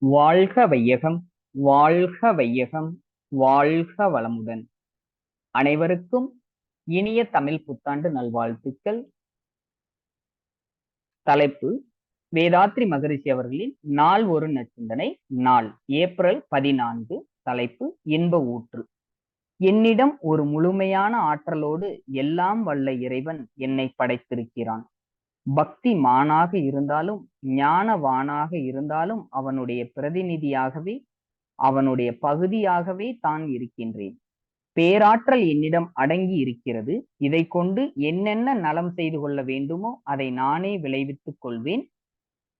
வாழ்க வையகம், வாழ்க வையகம், வாழ்க வளமுடன். அனைவருக்கும் இனிய தமிழ் புத்தாண்டு நல்வாழ்த்துக்கள். தலைப்பு: வேதாத்ரி மகரிஷி அவர்களின் நாள் ஒரு நச்சிந்தனை. நாள் ஏப்ரல் 14. தலைப்பு: இன்ப ஊற்று. என்னிடம் ஒரு முழுமையான ஆற்றலோடு எல்லாம் வல்ல இறைவன் என்னை படைத்திருக்கிறான். பக்தி மானாக இருந்தாலும் ஞானவானாக இருந்தாலும் அவனுடைய பிரதிநிதியாகவே, அவனுடைய பகுதியாகவே தான் இருக்கின்றேன். பேராற்றல் என்னிடம் அடங்கி இருக்கிறது. இதை கொண்டு என்னென்ன நலம் செய்து கொள்ள வேண்டுமோ அதை நானே விளைவித்துக் கொள்வேன்.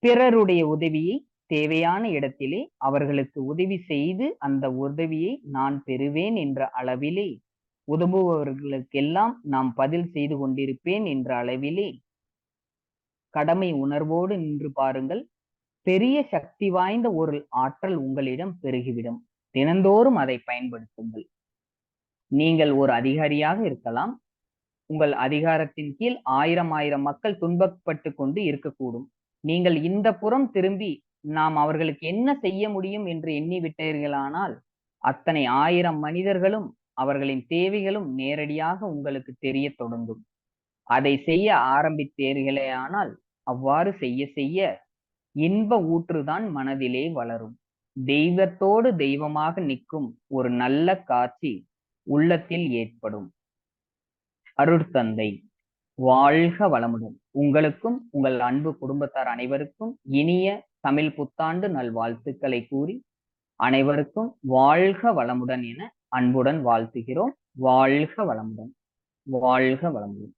பிறருடைய உதவியை தேவையான இடத்திலே அவர்களுக்கு உதவி செய்து அந்த உதவியை நான் பெறுவேன் என்ற அளவிலே, உதவுபவர்களுக்கெல்லாம் நாம் பதில் செய்து கொண்டிருப்பேன் என்ற அளவிலே கடமை உணர்வோடு நின்று பாருங்கள். பெரிய சக்தி வாய்ந்த ஒரு ஆற்றல் உங்களிடம் பெருகிவிடும். தினந்தோறும் அதை பயன்படுத்துங்கள். நீங்கள் ஒரு அதிகாரியாக இருக்கலாம். உங்கள் அதிகாரத்தின் கீழ் ஆயிரம் மக்கள் துன்பப்பட்டு கொண்டு இருக்கக்கூடும். நீங்கள் இந்த புறம் திரும்பி நாம் அவர்களுக்கு என்ன செய்ய முடியும் என்று எண்ணி விட்டீர்களானால் அத்தனை 1000 மனிதர்களும் அவர்களின் தேவைகளும் நேரடியாக உங்களுக்கு தெரிய தொடங்கும். அதை செய்ய ஆரம்பித்தீர்களேயானால் அவ்வாறு செய்ய செய்ய இன்ப ஊற்றுதான் மனதிலே வளரும். தெய்வத்தோடு தெய்வமாக நிற்கும் ஒரு நல்ல காட்சி உள்ளத்தில் ஏற்படும். அருட்தந்தை வாழ்க வளமுடன். உங்களுக்கும் உங்கள் அன்பு குடும்பத்தார் அனைவருக்கும் இனிய தமிழ் புத்தாண்டு நல்வாழ்த்துக்களை கூறி அனைவருக்கும் வாழ்க வளமுடன் என அன்புடன் வாழ்த்துகிறோம். வாழ்க வளமுடன். வாழ்க வளமுடன்.